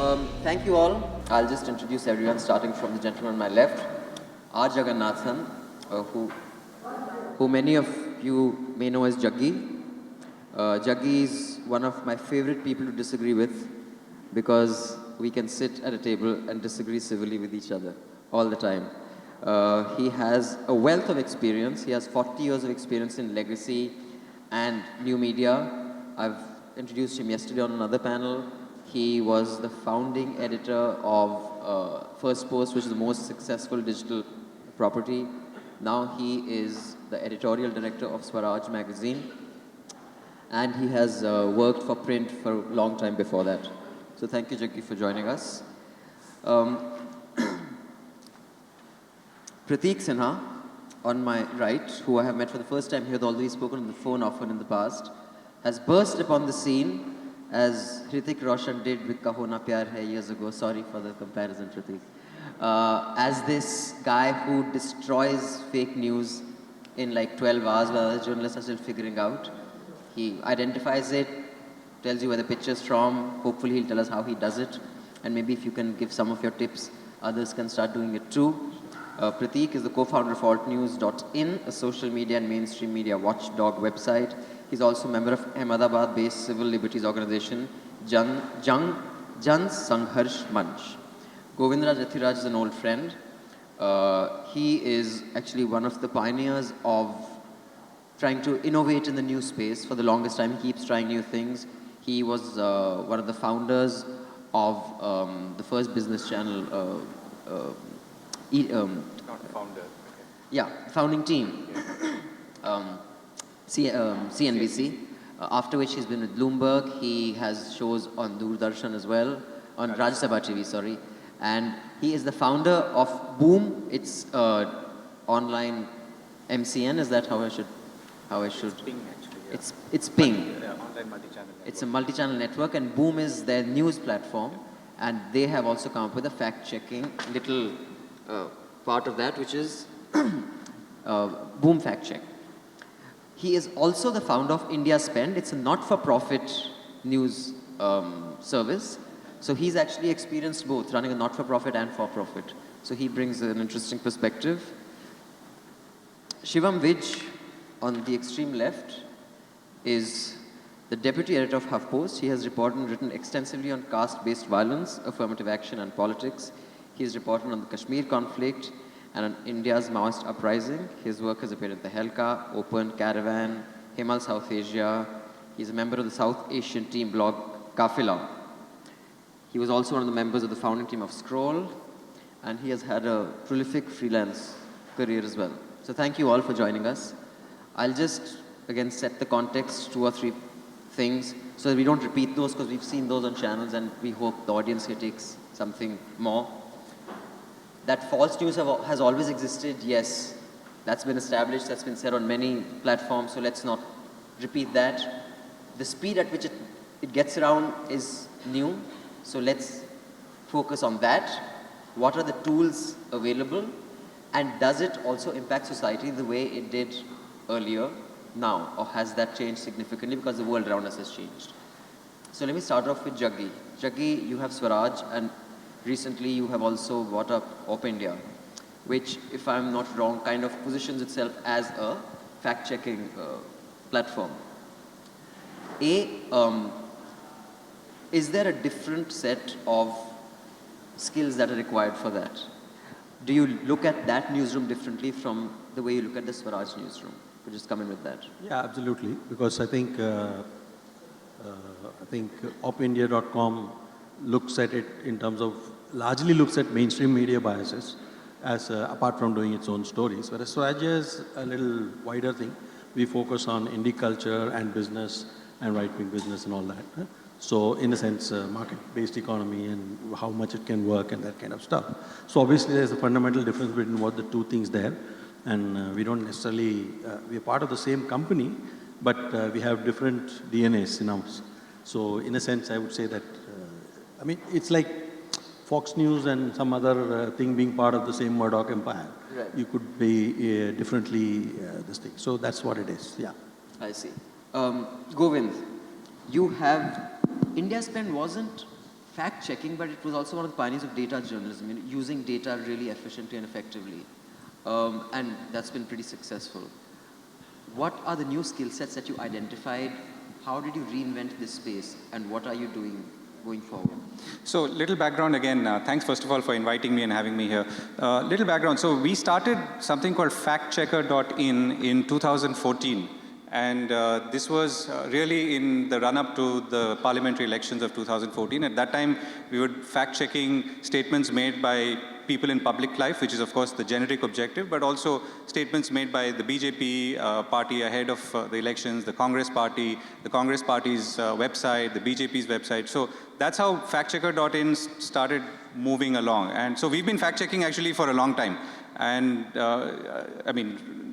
Thank you all. I'll just introduce everyone, starting from the gentleman on my left, R. Jagannathan, who many of you may know as Jaggi. Jaggi is one of my favorite people to disagree with because we can sit at a table and disagree civilly with each other all the time. He has a wealth of experience. He has 40 years of experience in legacy and new media. I've introduced him yesterday on another panel. He was the founding editor of First Post, which is the most successful digital property. Now he is the editorial director of Swaraj magazine. And he has worked for print for a long time before that. So thank you, Jaggi, for joining us. Pratik Sinha, on my right, who I have met for the first time here, although he's spoken on the phone often in the past, has burst upon the scene as Hrithik Roshan did with Kaho Na Pyar Hai years ago. Sorry for the comparison, Pratik. As this guy who destroys fake news in like 12 hours while other journalists are still figuring out. He identifies it, tells you where the picture's from. Hopefully he'll tell us how he does it. And maybe if you can give some of your tips, others can start doing it too. Pratik is the co-founder of altnews.in, a social media and mainstream media watchdog website. He's also a member of Ahmedabad-based civil liberties organization, Jan Sangharsh Manch. Govindraj Ethiraj is an old friend. He is actually one of the pioneers of trying to innovate in the news space. For the longest time, he keeps trying new things. He was one of the founders of the first business channel. Not founder. Okay. Yeah, founding team. CNBC. After which he's been with Bloomberg. He has shows on Doordarshan as well, on Rajya Sabha TV, sorry. And he is the founder of Boom. It's online MCN. Is that how I should? It's Ping, actually. Yeah. It's Ping. Online multi-channel network. It's a multi-channel network, and Boom is their news platform. And they have also come up with a fact-checking little part of that, which is Boom Fact Check. He is also the founder of India Spend. It's a not-for-profit news service. So he's actually experienced both, running a not-for-profit and for-profit. So he brings an interesting perspective. Shivam Vij, on the extreme left, is the deputy editor of HuffPost. He has reported and written extensively on caste-based violence, affirmative action, and politics. He has reported on the Kashmir conflict and on India's Maoist uprising. His work has appeared in the Helka, Open, Caravan, Himal South Asia. He's a member of the South Asian team blog Kafila. He was also one of the members of the founding team of Scroll, and he has had a prolific freelance career as well. So thank you all for joining us. I'll just, again, set the context, 2 or 3 things, so that we don't repeat those, because we've seen those on channels, and we hope the audience here takes something more. That false news has always existed, yes. That's been established, that's been said on many platforms, so let's not repeat that. The speed at which it gets around is new, so let's focus on that. What are the tools available? And does it also impact society the way it did earlier now? Or has that changed significantly because the world around us has changed? So let me start off with Jaggi. Jaggi, you have Swaraj, and recently you have also brought up Op India, which, if I'm not wrong, kind of positions itself as a fact-checking platform. Is there a different set of skills that are required for that? Do you look at that newsroom differently from the way you look at the Swaraj newsroom? Could you just come in with that? Yeah, absolutely. Because I think opindia.com looks at it in terms of, largely looks at mainstream media biases as apart from doing its own stories. Whereas Swaraj is a little wider thing. We focus on indie culture and business and right-wing business and all that. So in a sense, market-based economy and how much it can work and that kind of stuff. So obviously there's a fundamental difference between what the two things there. And we don't necessarily, we're part of the same company, but we have different DNAs in ours. So in a sense, I would say that, I mean, it's like Fox News and some other thing being part of the same Murdoch empire. Right. You could be differently this thing. So that's what it is, yeah. I see. Govind, you have, India Spend wasn't fact-checking, but it was also one of the pioneers of data journalism, using data really efficiently and effectively. And that's been pretty successful. What are the new skill sets that you identified? How did you reinvent this space? And what are you doing going forward? So little background again. Thanks first of all for inviting me and having me here. Little background. So we started something called factchecker.in in 2014. And this was really in the run-up to the parliamentary elections of 2014. At that time, we were fact-checking statements made by people in public life, which is of course the generic objective, but also statements made by the BJP party ahead of the elections, the Congress party's website, the BJP's website. So that's how factchecker.in started moving along. And so we've been fact-checking actually for a long time. And I mean,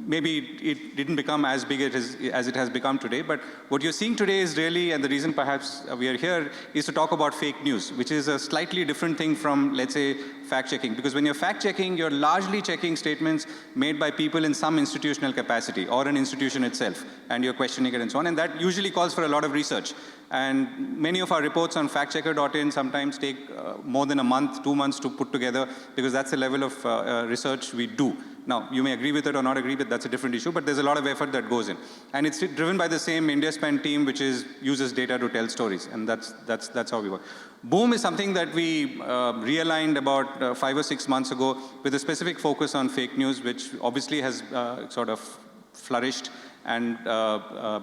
maybe it didn't become as big as it has become today, but what you're seeing today is really, and the reason perhaps we are here, is to talk about fake news, which is a slightly different thing from, let's say, fact-checking. Because when you're fact-checking, you're largely checking statements made by people in some institutional capacity, or an institution itself, and you're questioning it and so on, and that usually calls for a lot of research. And many of our reports on factchecker.in sometimes take more than a month, 2 months to put together, because that's the level of research we do. Now, you may agree with it or not agree with it, that's a different issue, but there's a lot of effort that goes in. And it's driven by the same IndiaSpend team, which uses data to tell stories, and that's how we work. Boom is something that we realigned about 5 or 6 months ago with a specific focus on fake news, which obviously has sort of flourished and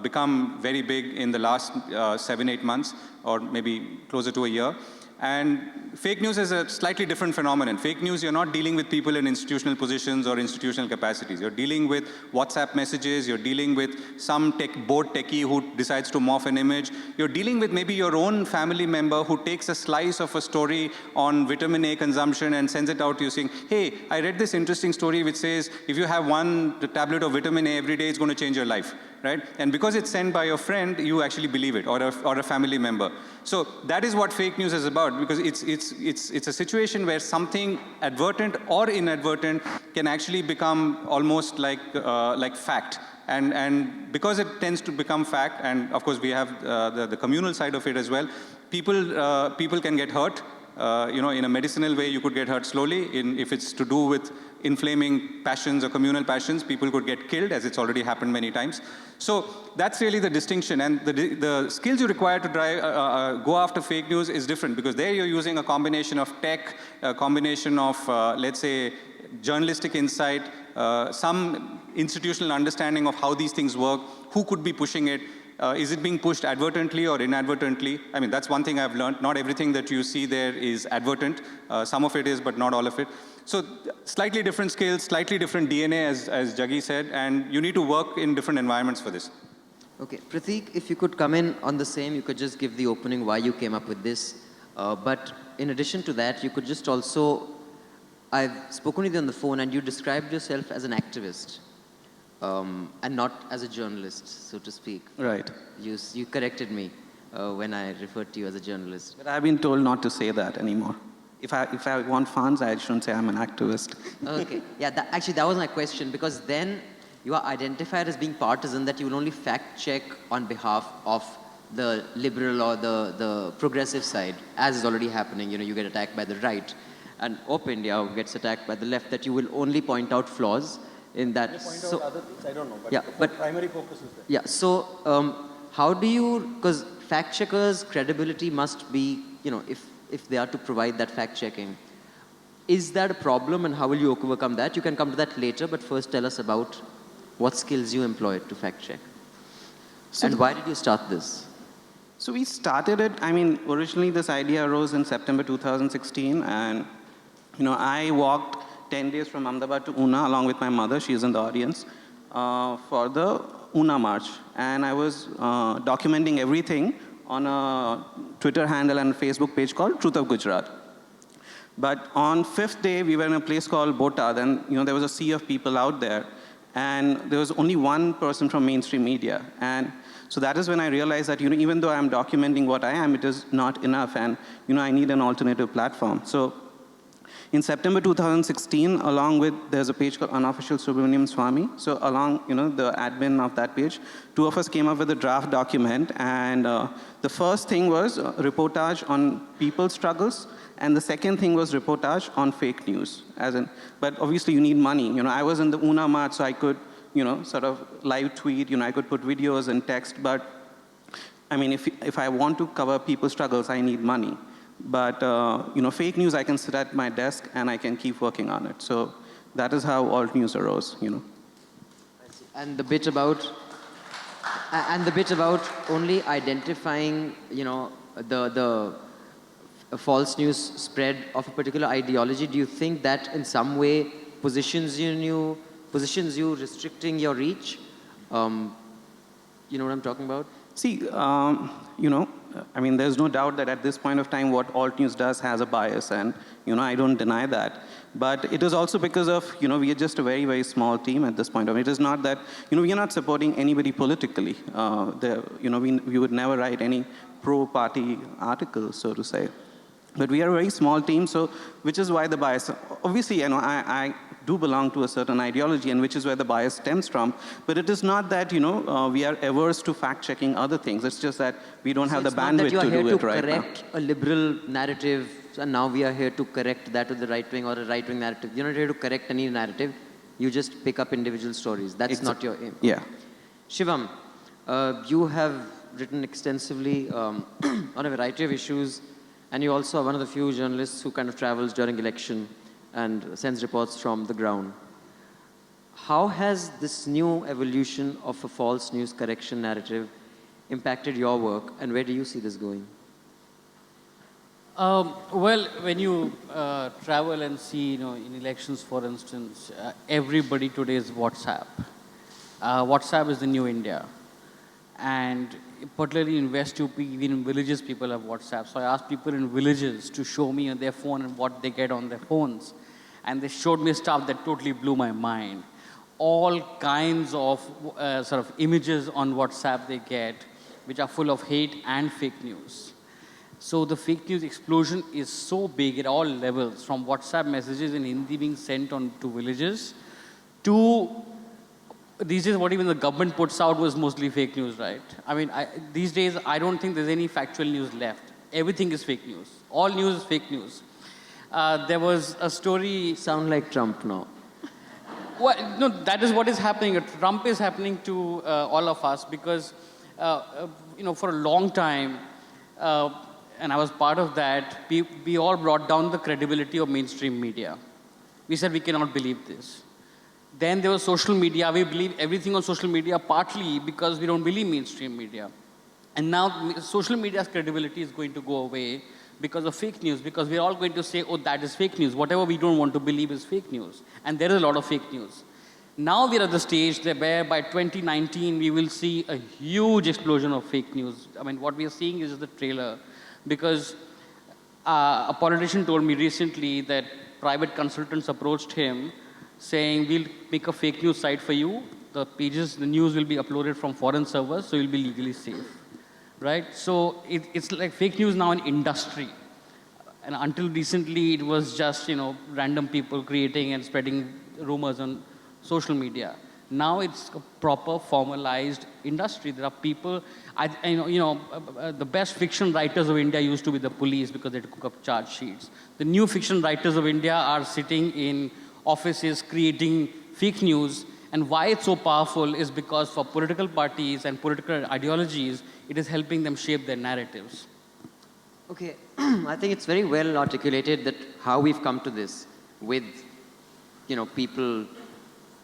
become very big in the last 7-8 months, or maybe closer to a year. And fake news is a slightly different phenomenon. Fake news, you're not dealing with people in institutional positions or institutional capacities. You're dealing with WhatsApp messages. You're dealing with some bored techie who decides to morph an image. You're dealing with maybe your own family member who takes a slice of a story on vitamin A consumption and sends it out to you saying, hey, I read this interesting story which says if you have one tablet of vitamin A every day, it's going to change your life. Right? And because it's sent by your friend, you actually believe it, or a family member. So that is what fake news is about, because it's a situation where something advertent or inadvertent can actually become almost like fact. And because it tends to become fact, and of course we have the communal side of it as well, people can get hurt. In a medicinal way, you could get hurt slowly. If it's to do with inflaming passions or communal passions, people could get killed, as it's already happened many times. So that's really the distinction. And the skills you require to go after fake news is different, because there you're using a combination of tech, a combination of, let's say, journalistic insight, some institutional understanding of how these things work, who could be pushing it. Is it being pushed advertently or inadvertently? I mean, that's one thing I've learned. Not everything that you see there is advertent. Some of it is, but not all of it. So slightly different skills, slightly different DNA, as Jaggi said, and you need to work in different environments for this. Okay, Pratik, if you could come in on the same, you could just give the opening why you came up with this. But in addition to that, you could just also, I've spoken with you on the phone and you described yourself as an activist. And not as a journalist, so to speak. Right. You corrected me when I referred to you as a journalist. But I've been told not to say that anymore. If I want funds, I shouldn't say I'm an activist. Okay. Yeah, actually, that was my question, because then you are identified as being partisan, that you will only fact check on behalf of the liberal or the progressive side, as is already happening. You get attacked by the right, and Op India gets attacked by the left, that you will only point out flaws in that. Point out other things, I don't know, but yeah, the primary focus is there. Yeah, so how do you, because fact checkers' credibility must be, if they are to provide that fact checking, is that a problem and how will you overcome that? You can come to that later, but first tell us about what skills you employed to fact check. And why did you start this? So we started it, originally this idea arose in September 2016, and I walked 10 days from Ahmedabad to Una along with my mother, she's in the audience, for the Una March. And I was documenting everything on a Twitter handle and a Facebook page called Truth of Gujarat. But on 5th day, we were in a place called Botad, and there was a sea of people out there, and there was only one person from mainstream media. And so that is when I realized that even though I'm documenting what I am, it is not enough, and I need an alternative platform. So In September 2016, along with, there's a page called Unofficial Subramaniam Swami. So along, the admin of that page, two of us came up with a draft document. And the first thing was reportage on people's struggles. And the second thing was reportage on fake news. But obviously you need money. I was in the Una Mart, so I could, sort of live tweet, I could put videos and text. But I mean, if I want to cover people's struggles, I need money. But, fake news, I can sit at my desk and I can keep working on it. So that is how alt news arose, And the bit about, only identifying, the false news spread of a particular ideology, do you think that in some way positions you restricting your reach? You know what I'm talking about? See, there's no doubt that at this point of time, what alt news does has a bias, and, I don't deny that. But it is also because of, we are just a very, very small team at this point. It is not that, we are not supporting anybody politically. We would never write any pro-party articles, so to say. But we are a very small team, so which is why the bias. Obviously, I do belong to a certain ideology, and which is where the bias stems from. But it is not that, we are averse to fact-checking other things. It's just that we don't have the bandwidth to do it right now. It's not that you're here to correct a liberal narrative, and now we are here to correct that with the right-wing or a right-wing narrative. You're not here to correct any narrative. You just pick up individual stories. That's not your aim. Yeah. Shivam, you have written extensively on a variety of issues, and you also are one of the few journalists who kind of travels during election and sends reports from the ground. How has this new evolution of a false news correction narrative impacted your work, and where do you see this going? Well, when you travel and see, in elections, for instance, everybody today is WhatsApp. WhatsApp is the new India. And particularly in West UP, even in villages, people have WhatsApp. So I asked people in villages to show me on their phone and what they get on their phones. And they showed me stuff that totally blew my mind. All kinds of sort of images on WhatsApp they get, which are full of hate and fake news. So the fake news explosion is so big at all levels, from WhatsApp messages in Hindi being sent on to villages, to these days what even the government puts out was mostly fake news, right? I mean, these days I don't think there's any factual news left. Everything is fake news. All news is fake news. There was a story... Sound like Trump now. Well, no, that is what is happening. Trump is happening to all of us because, for a long time, and I was part of that, we all brought down the credibility of mainstream media. We said we cannot believe this. Then there was social media. We believe everything on social media partly because we don't believe mainstream media. And now social media's credibility is going to go away because of fake news, because we're all going to say, oh, that is fake news. Whatever we don't want to believe is fake news. And there is a lot of fake news. Now we're at the stage where by 2019, we will see a huge explosion of fake news. I mean, what we are seeing is the trailer. Because a politician told me recently that private consultants approached him saying, we'll make a fake news site for you. The pages, the news will be uploaded from foreign servers, so you'll be legally safe. Right? So it's like fake news now an industry. And until recently, it was just, random people creating and spreading rumors on social media. Now it's a proper formalized industry. There are people, the best fiction writers of India used to be the police because they cook up charge sheets. The new fiction writers of India are sitting in offices creating fake news. And why it's so powerful is because for political parties and political ideologies, it is helping them shape their narratives. Okay, I think it's very well articulated that how we've come to this with, people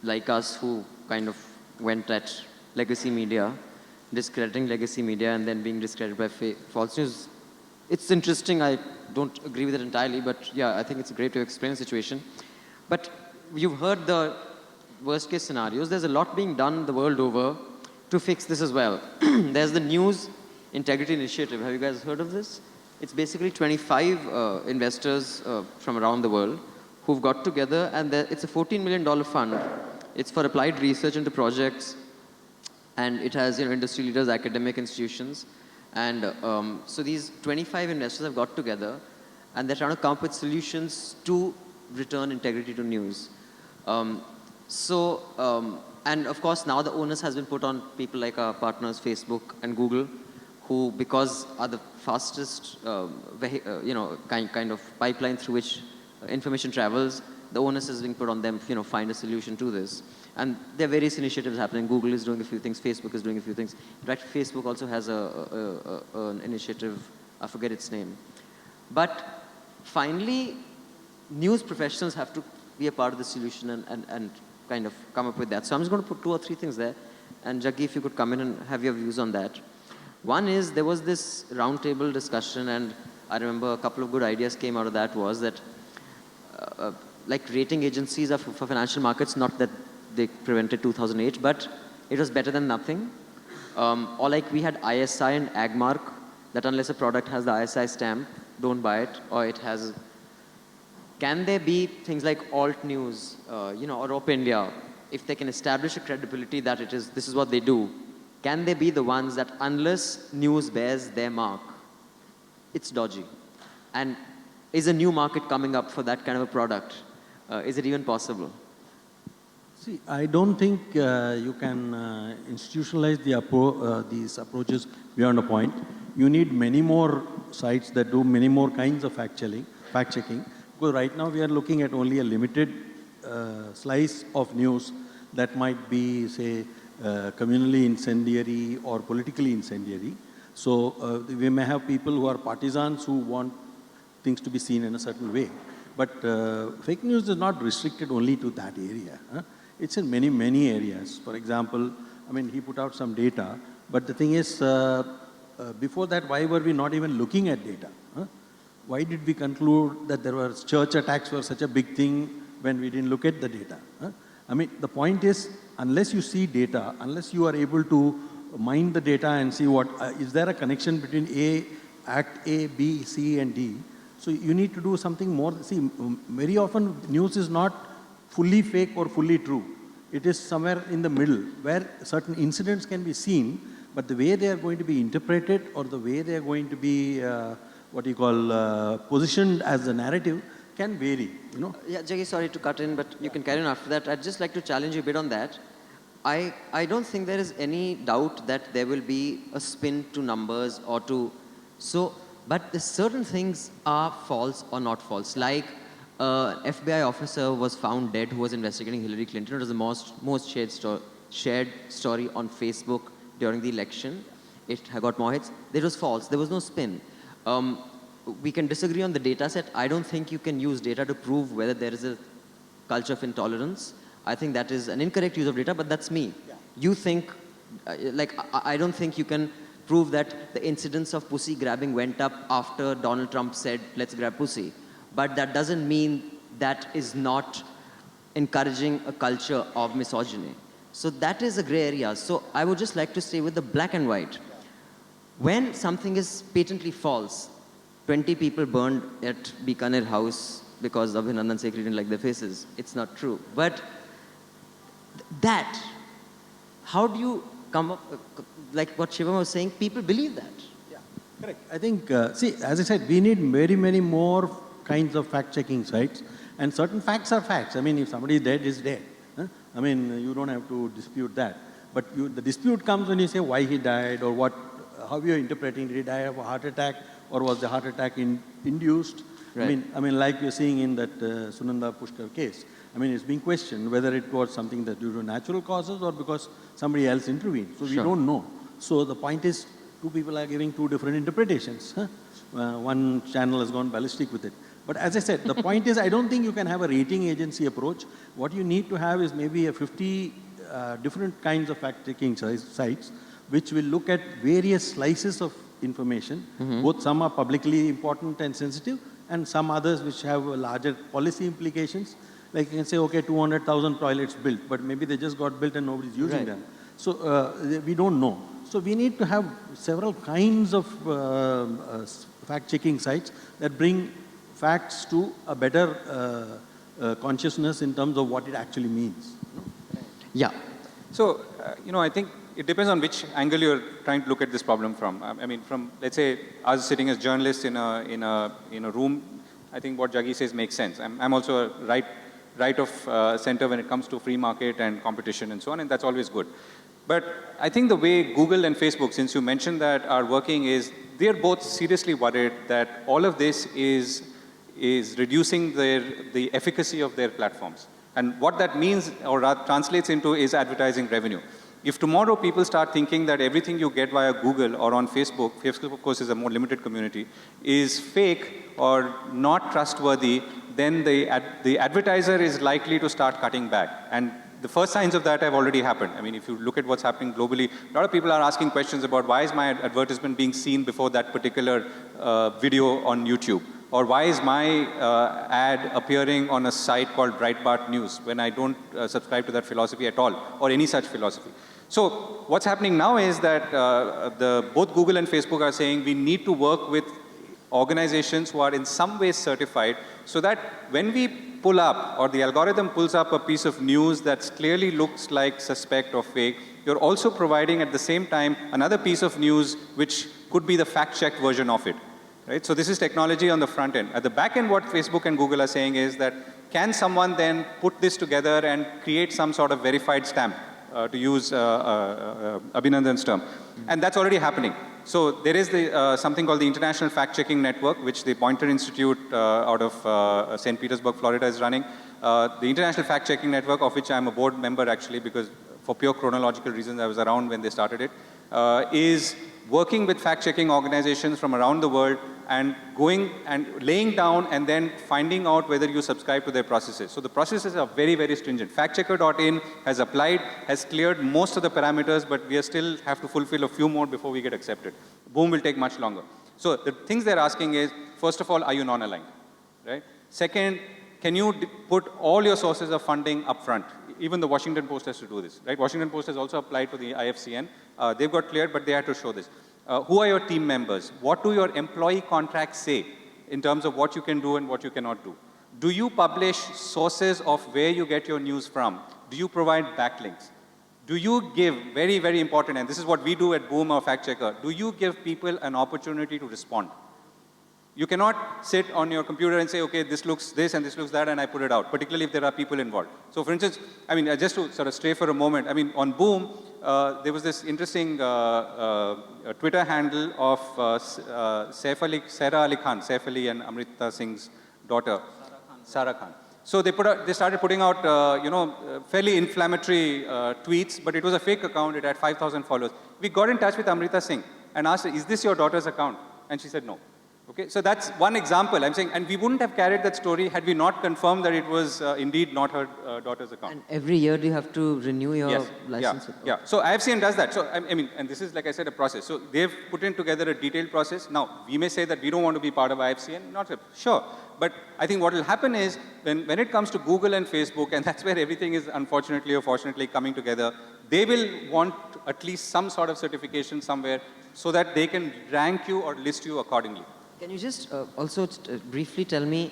like us who kind of went at legacy media, discrediting legacy media and then being discredited by false news. It's interesting. I don't agree with it entirely, but yeah, I think it's a great way to explain the situation. But you've heard the worst case scenarios. There's a lot being done the world over to fix this as well. There's the News Integrity Initiative. Have you guys heard of this? It's basically 25 investors from around the world who've got together, and it's a $14 million fund. It's for applied research into projects, and it has industry leaders, academic institutions. And so these 25 investors have got together, and they're trying to come up with solutions to return integrity to news. And of course, now the onus has been put on people like our partners, Facebook and Google, who, because are the fastest, kind of pipeline through which information travels, the onus is being put on them, find a solution to this. And there are various initiatives happening. Google is doing a few things. Facebook is doing a few things. In fact, Facebook also has an initiative. I forget its name. But finally, news professionals have to be a part of the solution and kind of come up with that. So I'm just going to put 2 or 3 things there. And Jaggi, if you could come in and have your views on that. One is, there was this roundtable discussion, and I remember a couple of good ideas came out of that, was that like rating agencies are for financial markets, not that they prevented 2008, but it was better than nothing. Or like we had ISI and Agmark, that unless a product has the ISI stamp, don't buy it, or it has. Can there be things like alt news, or Op India, if they can establish a credibility that this is what they do, can they be the ones that unless news bears their mark, it's dodgy? And is a new market coming up for that kind of a product? Is it even possible? See, I don't think you can institutionalize these approaches beyond a point. You need many more sites that do many more kinds of fact-checking. Because right now we are looking at only a limited slice of news that might be, say, communally incendiary or politically incendiary. So we may have people who are partisans who want things to be seen in a certain way. But fake news is not restricted only to that area. It's in many, many areas. For example, I mean, he put out some data, but the thing is, before that, why were we not even looking at data? Why did we conclude that there were church attacks were such a big thing when we didn't look at the data? I mean, the point is, unless you see data, unless you are able to mine the data and see what, is there a connection between Act A, B, C, and D? So you need to do something more. See, very often news is not fully fake or fully true. It is somewhere in the middle where certain incidents can be seen, but the way they are going to be interpreted or the way they are going to be, positioned as a narrative can vary, Yeah, Jaggi, sorry to cut in, but you can carry on after that. I'd just like to challenge you a bit on that. I don't think there is any doubt that there will be a spin to numbers or to, but the certain things are false or not false. Like an FBI officer was found dead who was investigating Hillary Clinton. It was the most shared story on Facebook during the election. It got more hits. It was false. There was no spin. We can disagree on the data set. I don't think you can use data to prove whether there is a culture of intolerance. I think that is an incorrect use of data, but that's me. Yeah. You think, I don't think you can prove that the incidence of pussy grabbing went up after Donald Trump said, let's grab pussy. But that doesn't mean that is not encouraging a culture of misogyny. So that is a gray area. So I would just like to stay with the black and white. When something is patently false, 20 people burned at Bikaner house because Abhinandan Sekhri didn't like their faces. It's not true. But that, how do you come up, like what Shivam was saying, people believe that. Yeah, correct. I think, see, as I said, we need very, many more kinds of fact-checking sites. And certain facts are facts. I mean, if somebody is dead, is dead. I mean, you don't have to dispute that. But the dispute comes when you say why he died or what, how you're interpreting. Did he die of a heart attack or was the heart attack induced? Right. I mean, like you're seeing in that Sunanda Pushkar case. I mean, it's being questioned whether it was something that due to natural causes or because somebody else intervened. So we don't know. So the point is, two people are giving two different interpretations. One channel has gone ballistic with it. But as I said, the point is, I don't think you can have a rating agency approach. What you need to have is maybe a 50 different kinds of fact-checking sites, which will look at various slices of information. Both some are publicly important and sensitive, and some others which have larger policy implications. Like you can say, okay, 200,000 toilets built, but maybe they just got built and nobody's using them. So we don't know. So we need to have several kinds of fact-checking sites that bring facts to a better consciousness in terms of what it actually means. Yeah. So, I think it depends on which angle you're trying to look at this problem from. I mean, from, let's say, us sitting as journalists in a room, I think what Jaggi says makes sense. I'm also a right of center when it comes to free market and competition and so on, and that's always good. But I think the way Google and Facebook, since you mentioned that, are working is they're both seriously worried that all of this is reducing the efficacy of their platforms. And what that means or translates into is advertising revenue. If tomorrow people start thinking that everything you get via Google or on Facebook, Facebook of course is a more limited community, is fake or not trustworthy, then the advertiser is likely to start cutting back. And the first signs of that have already happened. I mean, if you look at what's happening globally, a lot of people are asking questions about why is my advertisement being seen before that particular video on YouTube? Or why is my ad appearing on a site called Breitbart News when I don't subscribe to that philosophy at all, or any such philosophy? So what's happening now is that both Google and Facebook are saying we need to work with organizations who are in some ways certified so that when we pull up, or the algorithm pulls up a piece of news that clearly looks like suspect or fake, you're also providing at the same time another piece of news which could be the fact-checked version of it. Right? So this is technology on the front end. At the back end, what Facebook and Google are saying is that can someone then put this together and create some sort of verified stamp, to use Abhinandan's term. And that's already happening. So there is something called the International Fact-Checking Network, which the Poynter Institute out of St. Petersburg, Florida is running. The International Fact-Checking Network, of which I'm a board member actually, because for pure chronological reasons I was around when they started it, is working with fact-checking organizations from around the world and going and laying down and then finding out whether you subscribe to their processes. So the processes are very, very stringent. Factchecker.in has applied, has cleared most of the parameters, but we still have to fulfill a few more before we get accepted. Boom will take much longer. So the things they're asking is, first of all, are you non-aligned? Right? Second, can you put all your sources of funding up front? Even the Washington Post has to do this, right? Washington Post has also applied to the IFCN. They've got cleared, but they had to show this. Who are your team members? What do your employee contracts say in terms of what you can do and what you cannot do? Do you publish sources of where you get your news from? Do you provide backlinks? Do you give, very, very important, and this is what we do at Boom or Fact Checker, do you give people an opportunity to respond? You cannot sit on your computer and say, okay, this looks this and this looks that, and I put it out, particularly if there are people involved. So for instance, I mean, just to sort of stray for a moment, I mean, on Boom, there was this interesting Twitter handle of Sarah Ali Khan, Saif Ali and Amrita Singh's daughter, Sarah Khan. So they started putting out, fairly inflammatory tweets, but it was a fake account. It had 5,000 followers. We got in touch with Amrita Singh and asked her, is this your daughter's account? And she said no. Okay, so that's one example. I'm saying, and we wouldn't have carried that story had we not confirmed that it was indeed not her daughter's account. And every year you have to renew your license? Yeah. So IFCN does that. So I mean, and this is, like I said, a process. So they've put in together a detailed process. Now, we may say that we don't want to be part of IFCN. Not sure. But I think what will happen is, when it comes to Google and Facebook, and that's where everything is unfortunately or fortunately coming together, they will want at least some sort of certification somewhere so that they can rank you or list you accordingly. Can you just also briefly tell me,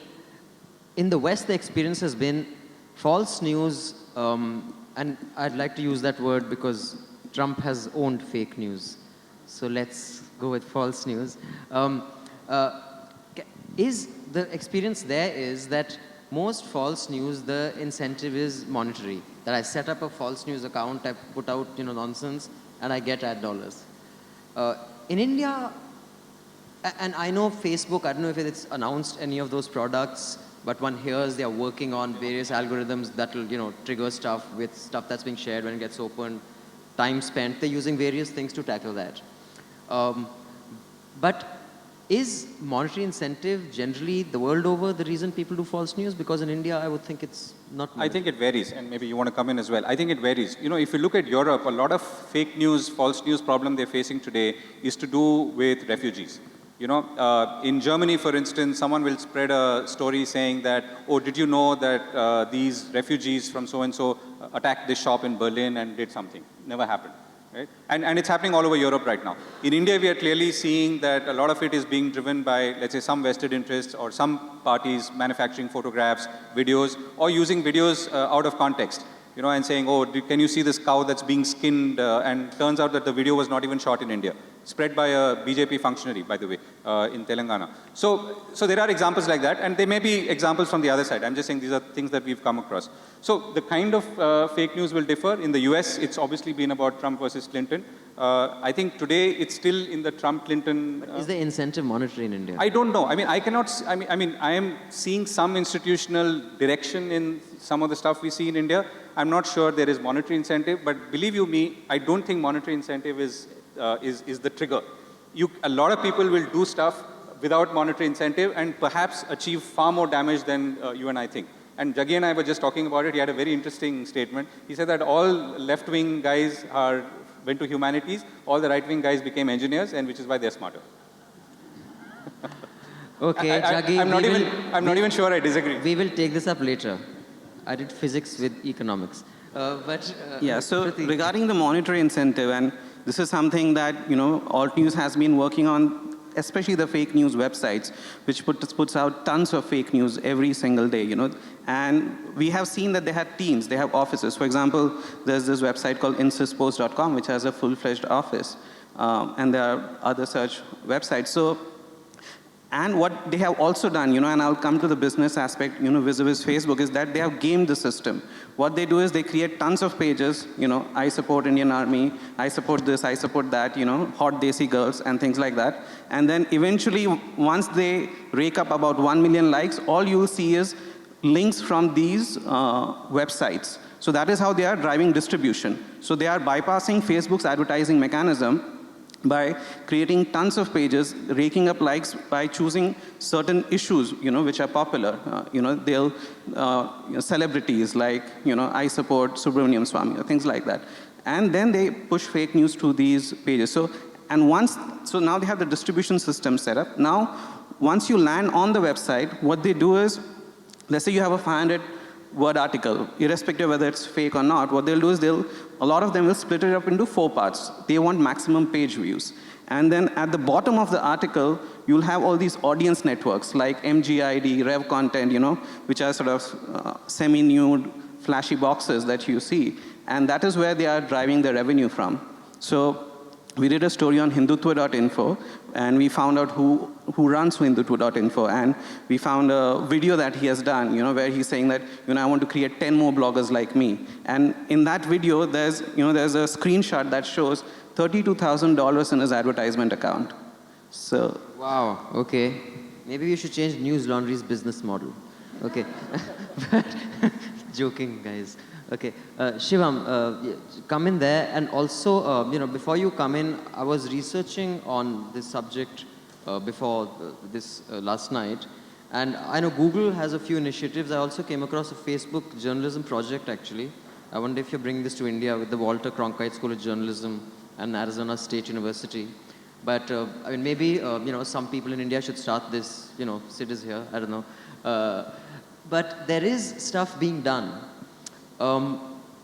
in the West, the experience has been false news, and I'd like to use that word because Trump has owned fake news. So let's go with false news. Is the experience there is that most false news, the incentive is monetary. That I set up a false news account, I put out nonsense, and I get ad dollars. In India, and I know Facebook, I don't know if it's announced any of those products, but one hears they are working on various algorithms that will, trigger stuff with stuff that's being shared when it gets opened, time spent. They're using various things to tackle that. But is monetary incentive generally the world over the reason people do false news? Because in India, I would think it's not more. I think it varies, and maybe you want to come in as well. I think it varies. If you look at Europe, a lot of fake news, false news problem they're facing today is to do with refugees. In Germany, for instance, someone will spread a story saying that, oh, did you know that these refugees from so-and-so attacked this shop in Berlin and did something? Never happened. Right? And it's happening all over Europe right now. In India, we are clearly seeing that a lot of it is being driven by, let's say, some vested interests or some parties manufacturing photographs, videos, or using videos out of context. you know, and saying, oh, can you see this cow that's being skinned? And turns out that the video was not even shot in India. Spread by a BJP functionary, by the way, in Telangana. So there are examples like that, and there may be examples from the other side. I'm just saying these are things that we've come across. So the kind of fake news will differ. In the US, it's obviously been about Trump versus Clinton. I think today it's still in the Trump-Clinton... Is the incentive monetary in India? I don't know. I mean, I cannot... I am seeing some institutional direction in some of the stuff we see in India. I'm not sure there is monetary incentive, but believe you me, I don't think monetary incentive is the trigger. A lot of people will do stuff without monetary incentive and perhaps achieve far more damage than you and I think. And Jaggi and I were just talking about it. He had a very interesting statement. He said that all left-wing guys went to humanities, all the right-wing guys became engineers, and which is why they're smarter. Okay, Jaggi, I'm not even sure I disagree. We will take this up later. I did physics with economics. Yeah, so regarding the monetary incentive, and this is something that, you know, Alt News has been working on, especially the fake news websites, which puts out tons of fake news every single day, you know. And we have seen that they have teams, they have offices. For example, there's this website called insistpost.com, which has a full-fledged office. And there are other search websites. So, and what they have also done, you know, and I'll come to the business aspect, you know, vis-a-vis Facebook, is that they have gamed the system. What they do is they create tons of pages, you know, I support Indian Army, I support this, I support that, you know, hot desi girls and things like that. And then eventually, once they rake up about 1 million likes, all you'll see is links from these websites. So that is how they are driving distribution. So they are bypassing Facebook's advertising mechanism by creating tons of pages, raking up likes by choosing certain issues, you know, which are popular. You know, they'll, you know, celebrities like, you know, I support Subramaniam Swamy, or things like that. And then they push fake news to these pages. So now they have the distribution system set up. Now, once you land on the website, what they do is, let's say you have a 500-word article, irrespective of whether it's fake or not, what they'll do is a lot of them will split it up into 4 parts. They want maximum page views. And then at the bottom of the article, you'll have all these audience networks like MGID, Rev Content, you know, which are sort of semi-nude, flashy boxes that you see. And that is where they are driving their revenue from. So we did a story on Hindutva.info, and we found out who runs Hindutva.info, and we found a video that he has done, you know, where he's saying that, you know, I want to create 10 more bloggers like me. And in that video, there's a screenshot that shows $32,000 in his advertisement account. So. Wow, okay. Maybe we should change News Laundry's business model. Okay. Joking, guys. Okay, Shivam, come in there, and also, you know, before you come in, I was researching on this subject before this last night, and I know Google has a few initiatives. I also came across a Facebook journalism project, actually. I wonder if you're bringing this to India with the Walter Cronkite School of Journalism and Arizona State University. But, I mean, maybe, you know, some people in India should start this, you know, Sid is here, I don't know. But there is stuff being done.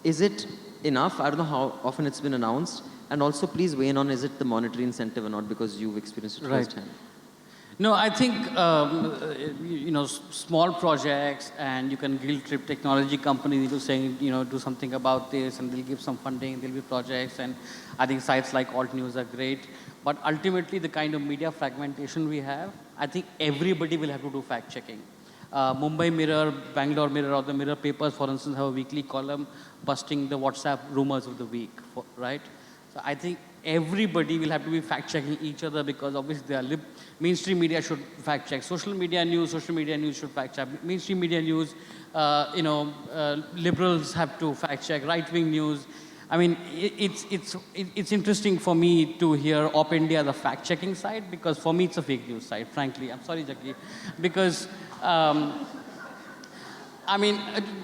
Is it enough? I don't know how often it's been announced. And also, please weigh in on, is it the monetary incentive or not, because you've experienced it firsthand. No, I think, you know, small projects, and you can guilt trip technology companies into saying, you know, do something about this, and they'll give some funding, there'll be projects, and I think sites like Alt News are great. But ultimately, the kind of media fragmentation we have, I think everybody will have to do fact-checking. Mumbai Mirror, Bangalore Mirror, or the Mirror papers, for instance, have a weekly column busting the WhatsApp rumors of the week, right? So I think everybody will have to be fact-checking each other, because obviously they are mainstream media should fact-check. Social media news should fact-check. Mainstream media news, you know, liberals have to fact-check. Right-wing news. I mean, it's interesting for me to hear Op India, the fact-checking side, because for me it's a fake news side, frankly. I'm sorry, Jaggi, because I mean,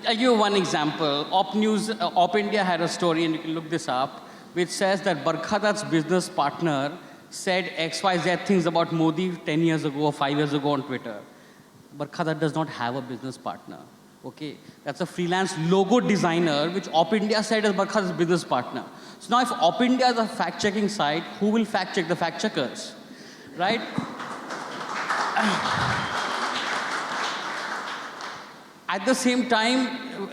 I'll give you one example. Op India had a story, and you can look this up, which says that Barkha business partner said XYZ things about Modi 10 years ago or 5 years ago on Twitter. Barkha does not have a business partner. Okay, that's a freelance logo designer, which Op India said is Barkha's business partner. So now if Op India is a fact-checking site, who will fact-check the fact-checkers, right? At the same time,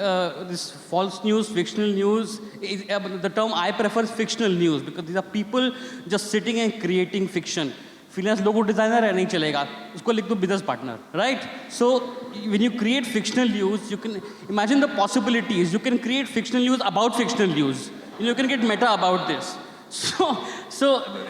this false news, fictional news, the term I prefer is fictional news because these are people just sitting and creating fiction. Freelance logo designer है नहीं चलेगा, उसको लिख दो business partner, right? So when you create fictional news, you can imagine the possibilities. You can create fictional news about fictional news. You can get meta about this. So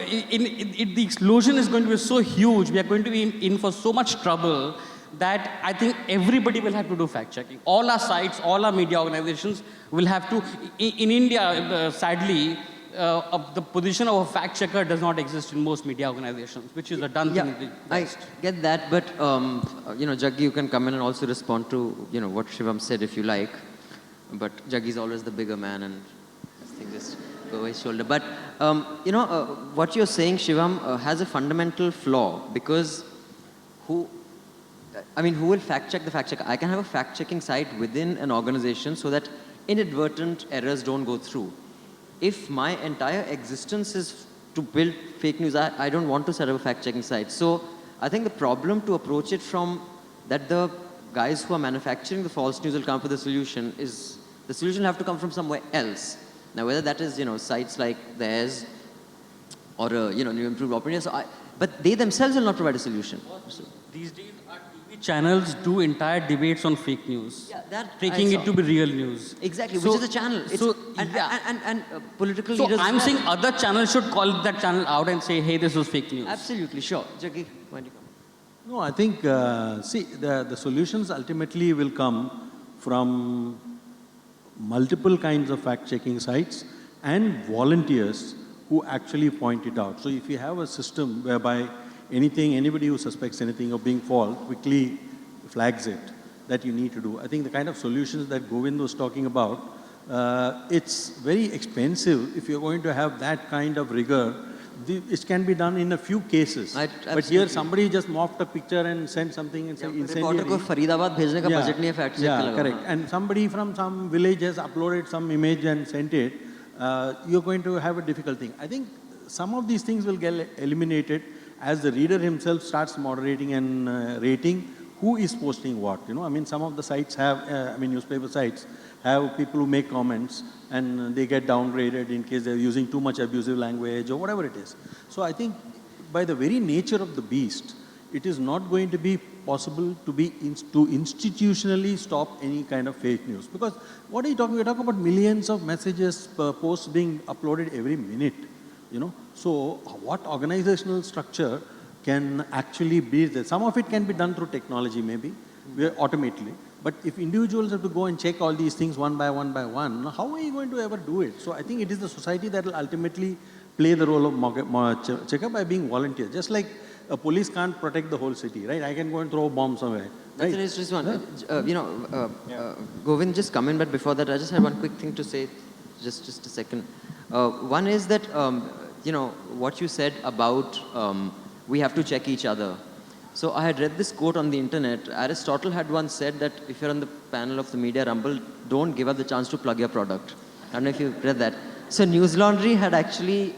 the explosion is going to be so huge. We are going to be in for so much trouble that I think everybody will have to do fact checking. All our sites, all our media organizations will have to. In India, sadly, the position of a fact checker does not exist in most media organizations, which is a done thing. I get that, but Jaggi, you can come in and also respond to what Shivam said if you like. But Jaggi is always the bigger man, and this thing just go over his shoulder. But what you're saying, Shivam, has a fundamental flaw because who will fact check the fact checker? I can have a fact checking site within an organization so that inadvertent errors don't go through. If my entire existence is to build fake news, I don't want to set up a fact checking site. So I think the problem to approach it from that the guys who are manufacturing the false news will come up with a solution is the solution will have to come from somewhere else. Now whether that is sites like theirs or New Improved Opinion, but they themselves will not provide a solution. So, these days, our TV channels do entire debates on fake news. Yeah, that taking it to be real news. Exactly, which is a channel. And political leaders. I'm saying other channels should call that channel out and say, hey, this was fake news. Absolutely, sure. Jaggi, why don't you come? No, I think, the solutions ultimately will come from multiple kinds of fact-checking sites and volunteers who actually point it out. So if you have a system whereby anybody who suspects anything of being false quickly flags it, that you need to do. I think the kind of solutions that Govind was talking about, it's very expensive if you're going to have that kind of rigor. It can be done in a few cases. But here somebody just mocked a picture and sent something and said incendiary. Reporter ko Faridabad bhejne ka budget nahi hai fact check ka lagana. Correct. And somebody from some village has uploaded some image and sent it. You're going to have a difficult thing. I think some of these things will get eliminated as the reader himself starts moderating and rating who is posting what. Some of the sites have, newspaper sites have people who make comments and they get downgraded in case they're using too much abusive language or whatever it is. So I think by the very nature of the beast, it is not going to be possible to institutionally stop any kind of fake news. Because what are you talking? We're talking about millions of messages, posts being uploaded every minute. So what organizational structure can actually be there? Some of it can be done through technology, maybe, automatically. But if individuals have to go and check all these things one by one, how are you going to ever do it? So I think it is the society that will ultimately play the role of checker by being volunteer. Just like a police can't protect the whole city, right? I can go and throw a bomb somewhere. Right? That's an interesting one. Govind, just come in, but before that, I just had one quick thing to say, just a second. One is that, what you said about we have to check each other. So I had read this quote on the internet. Aristotle had once said that if you're on the panel of the Media Rumble, don't give up the chance to plug your product. I don't know if you've read that. So Newslaundry had actually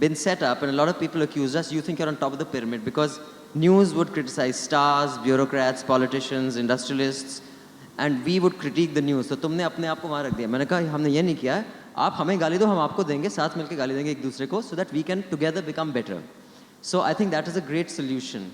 been set up, and a lot of people accused us, you think you're on top of the pyramid, because news would criticize stars, bureaucrats, politicians, industrialists, and we would critique the news. So तुमने अपने आप को वहाँ रख दिया. मैंने कहा हमने ये नहीं किया है. आप हमें गाली दो, हम आपको देंगे, साथ मिलके गाली देंगे एक दूसरे को, so that we can together become better. So I think that is a great solution.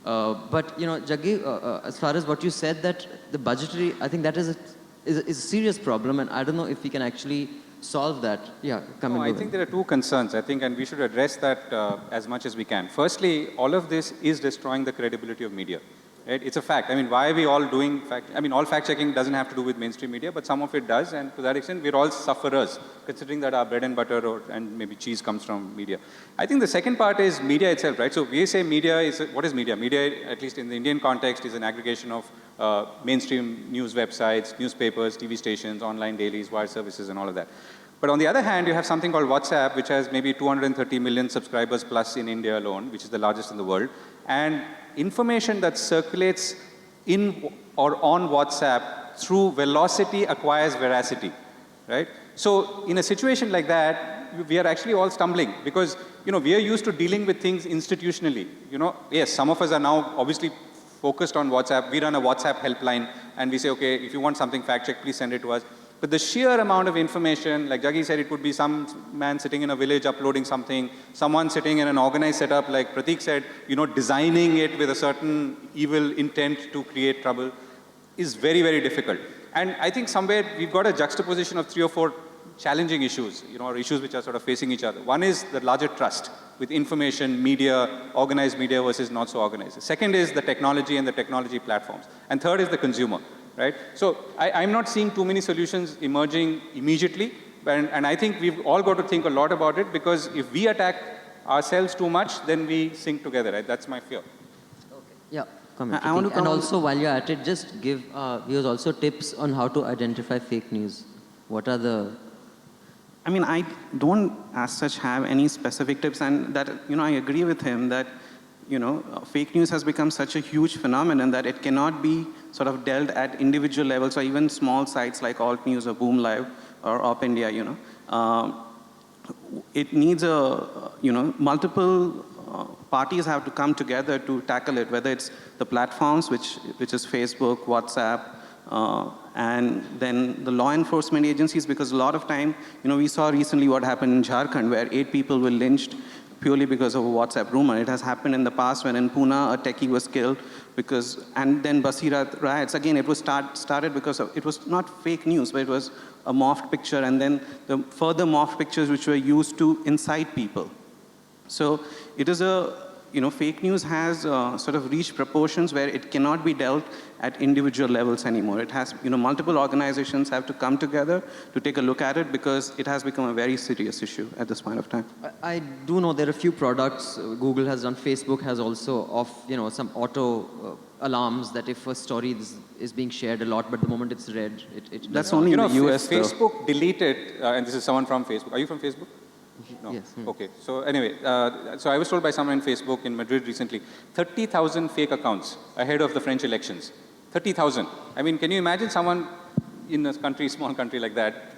But Jaggi, as far as what you said, that the budgetary, I think that is a serious problem, and I don't know if we can actually solve that. Yeah, I think there are two concerns, I think, and we should address that as much as we can. Firstly, all of this is destroying the credibility of media. Right? It's a fact. Why are we all doing all fact-checking doesn't have to do with mainstream media, but some of it does, and to that extent, we're all sufferers, considering that our bread and butter and maybe cheese comes from media. I think the second part is media itself, right? So we say media is, what is media? Media, at least in the Indian context, is an aggregation of mainstream news websites, newspapers, TV stations, online dailies, wire services, and all of that. But on the other hand, you have something called WhatsApp, which has maybe 230 million subscribers plus in India alone, which is the largest in the world. And information that circulates in or on WhatsApp through velocity acquires veracity, right? So in a situation like that, we are actually all stumbling because, we are used to dealing with things institutionally. Yes, some of us are now obviously focused on WhatsApp. We run a WhatsApp helpline and we say, okay, if you want something fact-checked, please send it to us. But the sheer amount of information, like Jaggi said, it could be some man sitting in a village uploading something, someone sitting in an organized setup, like Pratik said, designing it with a certain evil intent to create trouble, is very, very difficult. And I think somewhere we've got a juxtaposition of 3 or 4 challenging issues, or issues which are sort of facing each other. One is the larger trust with information, media, organized media versus not so organized. The second is the technology and the technology platforms. And third is the consumer. Right? So I'm not seeing too many solutions emerging immediately, and I think we've all got to think a lot about it, because if we attack ourselves too much, then we sink together. Right? That's my fear. Okay. Yeah, comment. I want to and also, while you're at it, just give viewers also tips on how to identify fake news. What are the... I mean, I don't as such have any specific tips, and that, I agree with him that, fake news has become such a huge phenomenon that it cannot be sort of dealt at individual levels, or even small sites like Alt News or Boom Live or Op India, It needs multiple parties have to come together to tackle it, whether it's the platforms, which is Facebook, WhatsApp, and then the law enforcement agencies, because a lot of time, we saw recently what happened in Jharkhand, where 8 people were lynched purely because of a WhatsApp rumor. It has happened in the past when in Pune, a techie was killed and then Basirat riots. Again, it was started because it was not fake news, but it was a morphed picture, and then the further morphed pictures which were used to incite people. So it is fake news has sort of reached proportions where it cannot be dealt at individual levels anymore. It has, multiple organizations have to come together to take a look at it, because it has become a very serious issue at this point of time. I do know there are a few products Google has done. Facebook has also some auto alarms that if a story is being shared a lot, but the moment it's read, it That's only in the US, Facebook deleted, and this is someone from Facebook. Are you from Facebook? No. Yes. Okay. So anyway, so I was told by someone in Facebook in Madrid recently, 30,000 fake accounts ahead of the French elections. 30,000. I mean, can you imagine someone in a small country like that,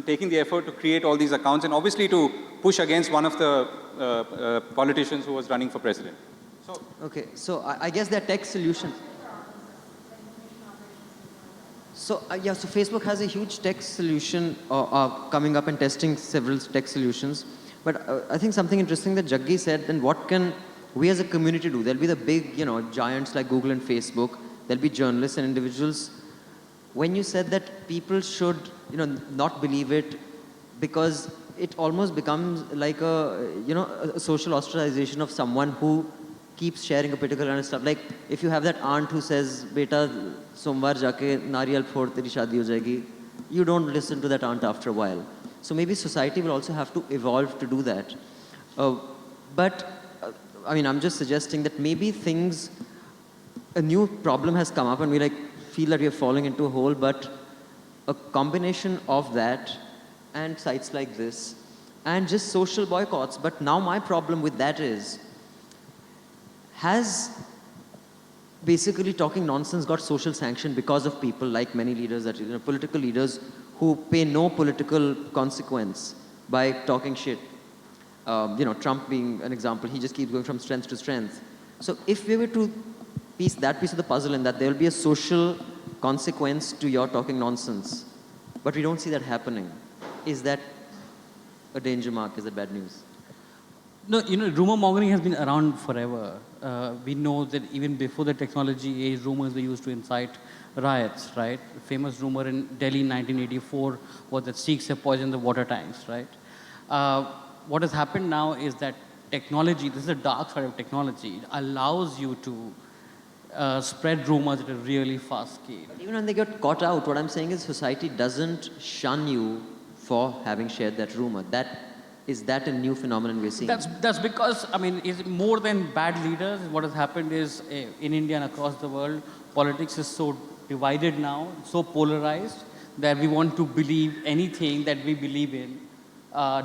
taking the effort to create all these accounts and obviously to push against one of the politicians who was running for president? So, okay. So I guess there are tech solutions. So so Facebook has a huge tech solution coming up and testing several tech solutions. But I think something interesting that Jaggi said, then what can we as a community do? There'll be the big, giants like Google and Facebook. There'll be journalists and individuals. When you said that people should, not believe it, because it almost becomes like a social ostracization of someone who keeps sharing a particular kind of stuff. Like if you have that aunt who says, "Beta, somvar jaake nariyal phod teri shaadi ho jayegi," you don't listen to that aunt after a while. So maybe society will also have to evolve to do that. I'm just suggesting that maybe a new problem has come up and we feel that we are falling into a hole, but a combination of that and sites like this and just social boycotts. But now my problem with that is, has basically talking nonsense got social sanction because of people like many leaders, political leaders who pay no political consequence by talking shit? Trump being an example, he just keeps going from strength to strength. So if we were to piece that piece of the puzzle in that there will be a social consequence to your talking nonsense, but we don't see that happening, is that a danger mark? Is that bad news? No, rumor mongering has been around forever. We know that even before the technology age, rumors were used to incite riots, right? The famous rumor in Delhi in 1984 was that Sikhs have poisoned the water tanks, right? What has happened now is that technology, this is the dark side of technology, it allows you to spread rumors at a really fast scale. But even when they get caught out, what I'm saying is society doesn't shun you for having shared that rumor. Is that a new phenomenon we're seeing? That's because, it's more than bad leaders. What has happened is, in India and across the world, politics is so divided now, so polarized, that we want to believe anything that we believe in,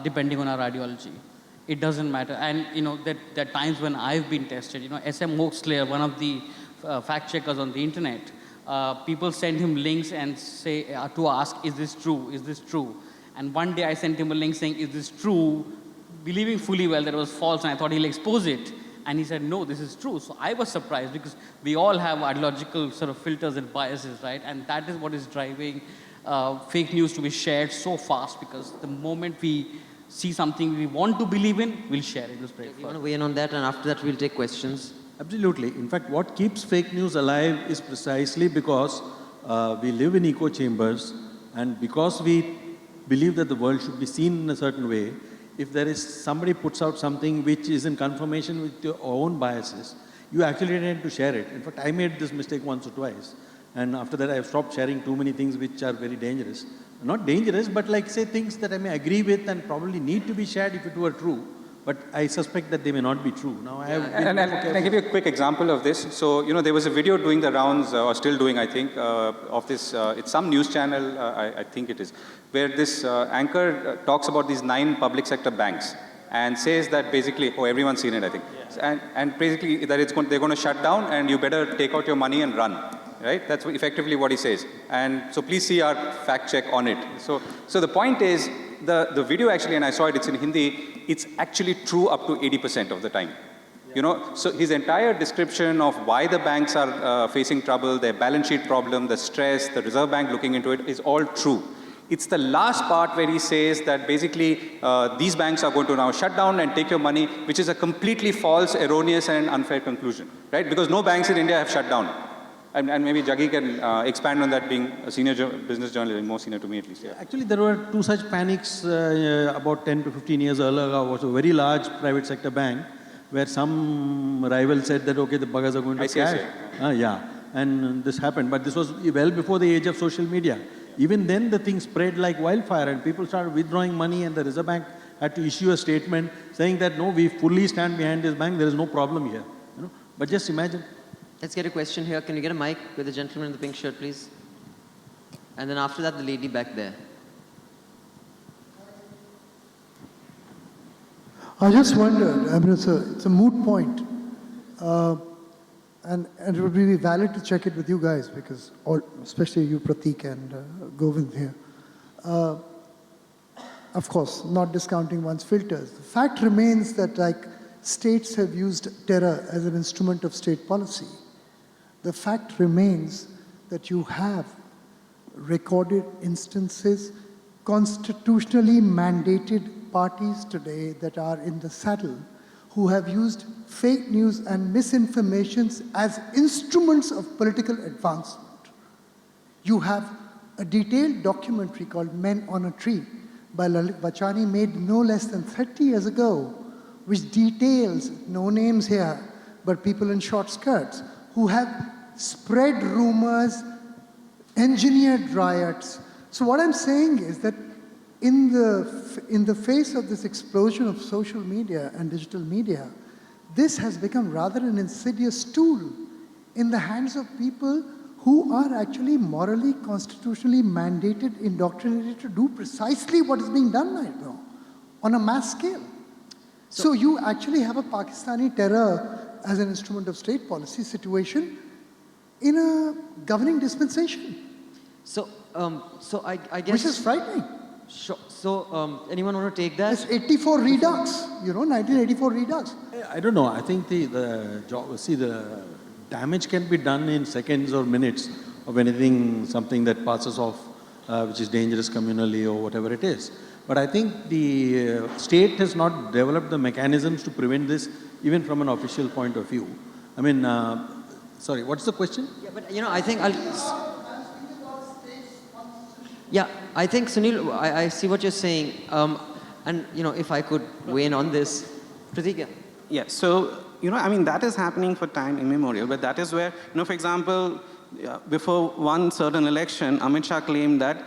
depending on our ideology. It doesn't matter. And, there are times when I've been tested. SM Hoaxslayer, one of the fact checkers on the internet, people send him links and say, to ask, is this true? Is this true? And one day I sent him a link saying, is this true? Believing fully well that it was false, and I thought he'll expose it. And he said, no, this is true. So I was surprised because we all have ideological sort of filters and biases, right? And that is what is driving fake news to be shared so fast, because the moment we see something we want to believe in, we'll share it. You want to weigh in on that, and after that we'll take questions. Absolutely. In fact, what keeps fake news alive is precisely because we live in echo chambers, and because we believe that the world should be seen in a certain way. If there is somebody puts out something which is in confirmation with your own biases, you actually tend to share it. In fact, I made this mistake once or twice. And after that, I have stopped sharing too many things which are very dangerous. Not dangerous, but like say things that I may agree with and probably need to be shared if it were true. But I suspect that they may not be true. Now, I have and can I give you a quick example of this? So, there was a video doing the rounds, or still doing, I think, of this, it's some news channel, I think it is, where this anchor talks about these 9 public sector banks and says that basically, everyone's seen it, I think, and basically that they're going to shut down and you better take out your money and run. Right? That's effectively what he says. And so please see our fact check on it. So the point is, the video actually, and I saw it, it's in Hindi, it's actually true up to 80% of the time. So his entire description of why the banks are facing trouble, their balance sheet problem, the stress, the Reserve Bank looking into it, is all true. It's the last part where he says that basically these banks are going to now shut down and take your money, which is a completely false, erroneous and unfair conclusion, right? Because no banks in India have shut down. And maybe Jaggi can expand on that, being a senior business journalist, more senior to me at least. Yeah. Actually, there were 2 such panics about 10 to 15 years earlier. There was a very large private sector bank where some rival said that, okay, the buggers are going to crash. Yeah, and this happened. But this was well before the age of social media. Even then, the thing spread like wildfire and people started withdrawing money, and the Reserve Bank had to issue a statement saying that, no, we fully stand behind this bank. There is no problem here. But just imagine. Let's get a question here. Can you get a mic with the gentleman in the pink shirt, please? And then after that, the lady back there. I just wondered, I mean, it's a moot point. And it would be valid to check it with you guys, because especially you, Pratik, and Govind here. Of course, not discounting one's filters. The fact remains that states have used terror as an instrument of state policy. The fact remains that you have recorded instances, constitutionally mandated parties today that are in the saddle, who have used fake news and misinformations as instruments of political advancement. You have a detailed documentary called Men on a Tree by Lalit Bachani, made no less than 30 years ago, which details, no names here, but people in short skirts, who have spread rumors, engineered riots. So what I'm saying is that in the face of this explosion of social media and digital media, this has become rather an insidious tool in the hands of people who are actually morally, constitutionally mandated, indoctrinated to do precisely what is being done right now on a mass scale. So you actually have a Pakistani terror as an instrument of state policy situation in a governing dispensation. So I guess... Which is frightening. Sure. So anyone want to take that? It's 84 Redux, 1984 Redux. I don't know. I think the damage can be done in seconds or minutes of anything, something that passes off, which is dangerous communally or whatever it is. But I think the state has not developed the mechanisms to prevent this, even from an official point of view. I mean, sorry, what's the question? Yeah, but I think Yeah, I think, Sunil, I see what you're saying. And, if I could weigh in on this. Pratik? Yeah, so, I mean, that is happening for time immemorial, but that is where, for example, before one certain election, Amit Shah claimed that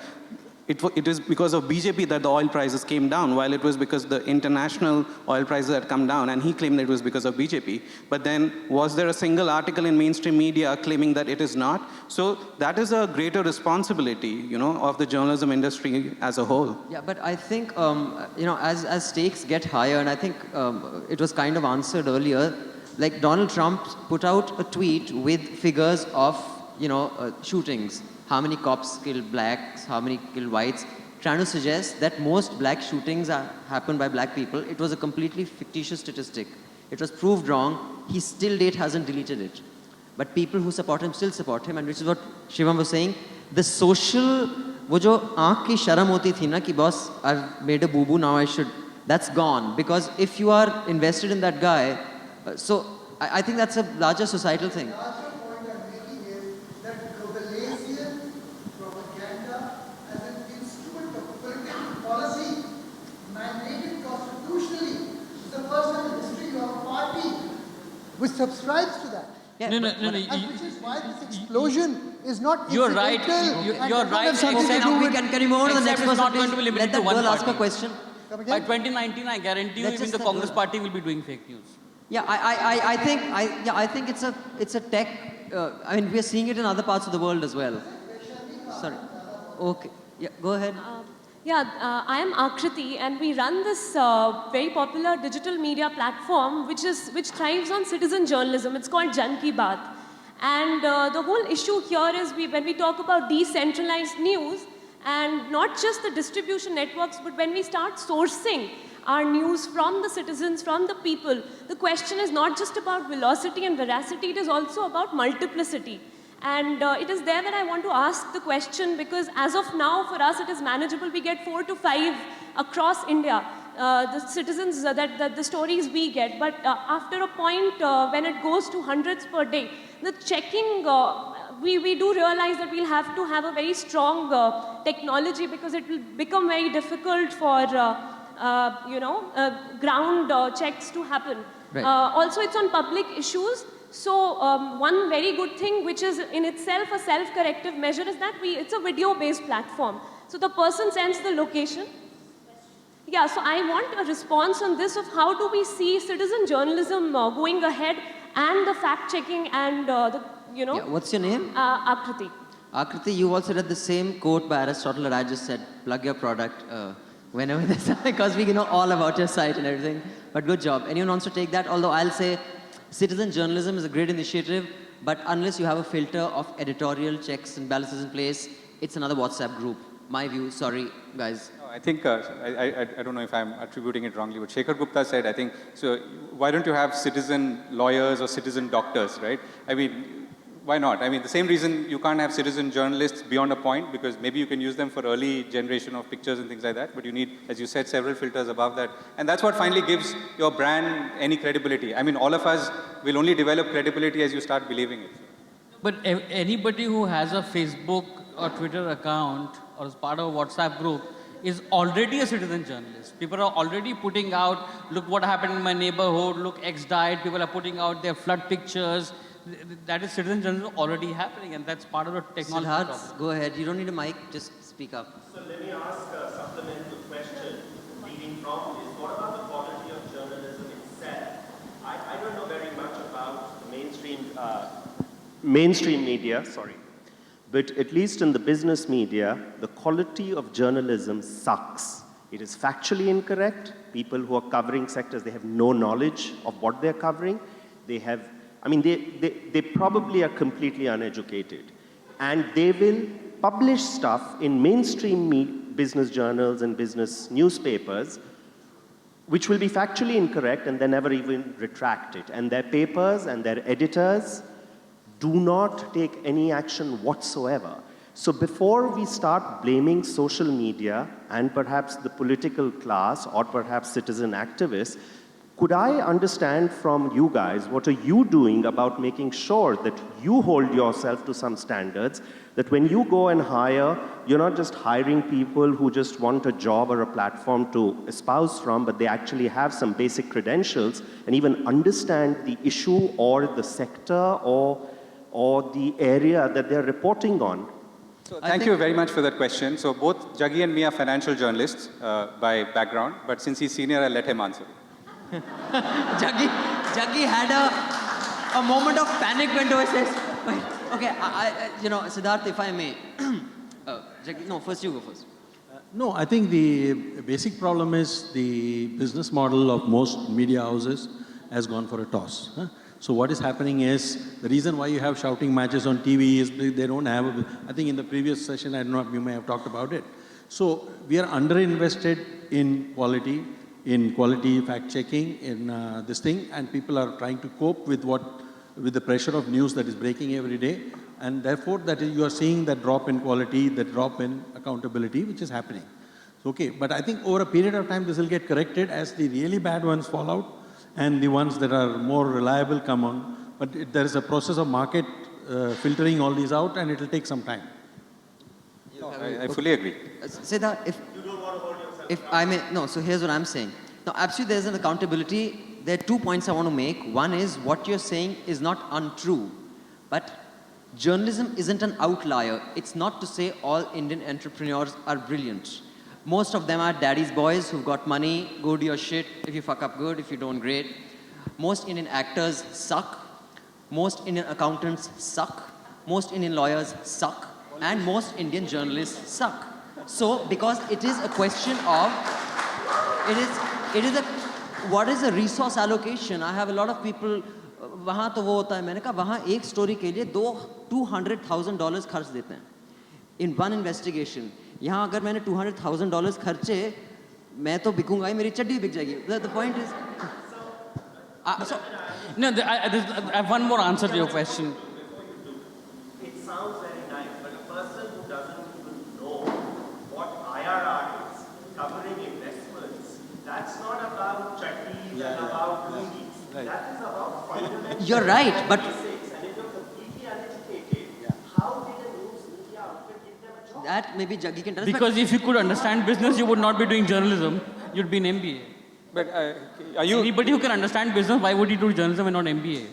it is because of BJP that the oil prices came down, while it was because the international oil prices had come down, and he claimed that it was because of BJP. But then, was there a single article in mainstream media claiming that it is not? So that is a greater responsibility, of the journalism industry as a whole. Yeah, but I think, as stakes get higher, and I think it was kind of answered earlier, like Donald Trump put out a tweet with figures of, shootings. How many cops kill blacks, how many kill whites, trying to suggest that most black shootings happen by black people. It was a completely fictitious statistic. It was proved wrong. He still date hasn't deleted it. But people who support him still support him, and which is what Shivam was saying. The social, वो जो आँख की शर्म होती थी ना कि boss, I've made a boo-boo, now I should, that's gone. Because if you are invested in that guy, so I think that's a larger societal thing. The larger point I'm making is that globalization propaganda as an instrument of political policy mandated constitutionally is the first time in history of a party which subscribes to that. Yeah, No, And which is why this explosion is not You're right. incidental and You're does not right. have something to Except do we with- can you move on to the Except next it's person, not going to be please? limited Let that to one girl ask a party. question. Come By again? 2019, I guarantee you, Let's even just the let Congress go. party will be doing fake news. Yeah, I think it's a tech. I mean, we are seeing it in other parts of the world as well. Sorry. Okay. Yeah, go ahead. I am Akriti, and we run this very popular digital media platform which thrives on citizen journalism. It's called Jan Ki Baat. And the whole issue here is when we talk about decentralized news, and not just the distribution networks, but when we start sourcing our news from the citizens, from the people, the question is not just about velocity and veracity, it is also about multiplicity. And it is there that I want to ask the question, because as of now, for us, it is manageable. We get 4 to 5 across India, the citizens, that the stories we get. But after a point, when it goes to hundreds per day, the checking, we do realize that we'll have to have a very strong technology, because it will become very difficult for ground checks to happen. Right. Also, it's on public issues. So one very good thing, which is in itself a self-corrective measure, is that it's a video-based platform. So the person sends the location. Yeah, so I want a response on this of how do we see citizen journalism going ahead, and the fact-checking and Yeah, what's your name? Akriti. Akriti, you also read the same quote by Aristotle that I just said, plug your product whenever there's, because we know all about your site and everything. But good job. Anyone wants to take that? Although I'll say citizen journalism is a great initiative, but unless you have a filter of editorial checks and balances in place, it's another WhatsApp group. My view, sorry, guys. No, I think, I don't know if I'm attributing it wrongly, but Shekhar Gupta said, I think, so why don't you have citizen lawyers or citizen doctors, right? I mean, why not? I mean, the same reason you can't have citizen journalists beyond a point, because maybe you can use them for early generation of pictures and things like that, but you need, as you said, several filters above that. And that's what finally gives your brand any credibility. I mean, all of us will only develop credibility as you start believing it. But anybody who has a Facebook or Twitter account or is part of a WhatsApp group is already a citizen journalist. People are already putting out, look what happened in my neighborhood, look X died, people are putting out their flood pictures. That is citizen journalism already happening, and that's part of the technology Siddharth, problem. go ahead. You don't need a mic, just speak up. So let me ask a supplemental question leading from is, what about the quality of journalism itself? I don't know very much about the mainstream media, but at least in the business media, the quality of journalism sucks. It is factually incorrect. People who are covering sectors, they have no knowledge of what they're covering. They have, I mean, they probably are completely uneducated. And they will publish stuff in mainstream business journals and business newspapers, which will be factually incorrect, and they never even retract it. And their papers and their editors do not take any action whatsoever. So before we start blaming social media and perhaps the political class or perhaps citizen activists, could I understand from you guys, what are you doing about making sure that you hold yourself to some standards, that when you go and hire, you're not just hiring people who just want a job or a platform to espouse from, but they actually have some basic credentials and even understand the issue or the sector or the area that they're reporting on? So thank you very much for that question. So both Jaggi and me are financial journalists by background, but since he's senior, I'll let him answer. Jaggi had a moment of panic when he says, okay, Siddharth, if I may. Jaggi, no, first you go first. No, I think the basic problem is the business model of most media houses has gone for a toss. Huh? So what is happening is, the reason why you have shouting matches on TV is they don't have, I think in the previous session, I don't know, you may have talked about it. So we are underinvested in quality. in quality fact-checking, in this thing, and people are trying to cope with the pressure of news that is breaking every day, and therefore you are seeing that drop in quality, that drop in accountability, which is happening. Okay, but I think over a period of time this will get corrected as the really bad ones fall out and the ones that are more reliable come on. But there is a process of market filtering all these out, and it will take some time. No, I fully agree. Siddha, if I may, no, so here's what I'm saying. Now, absolutely there's an accountability. There are 2 points I want to make. One is what you're saying is not untrue, but journalism isn't an outlier. It's not to say all Indian entrepreneurs are brilliant. Most of them are daddy's boys who've got money, go do your shit. If you fuck up, good. If you don't, great. Most Indian actors suck. Most Indian accountants suck. Most Indian lawyers suck. And most Indian journalists suck. So, because it is a question of, what is a resource allocation? I have a lot of people, वहाँ तो वो होता है, मैंने कहा वहाँ एक story के लिए $200,000 खर्च देते हैं. In one investigation. यहाँ अगर मैंने $200,000 खर्चे, मैं तो बिकूंगा ही, मेरी चड्डी बिक जाएगी. The point is, so, No, I have one more answer to your question. It sounds very nice, but a person who doesn't even know what IRR is, covering investments, that's not about chutneys and about movies. Right. That is about fundamental. You're right, but basics. And if you're completely uneducated, how did a news media outfit give them a job? that maybe Jaggi can tell us. Because if you could understand business, you would not be doing journalism. You'd be an MBA. But are you... Anybody who can understand business, why would he do journalism and not MBA?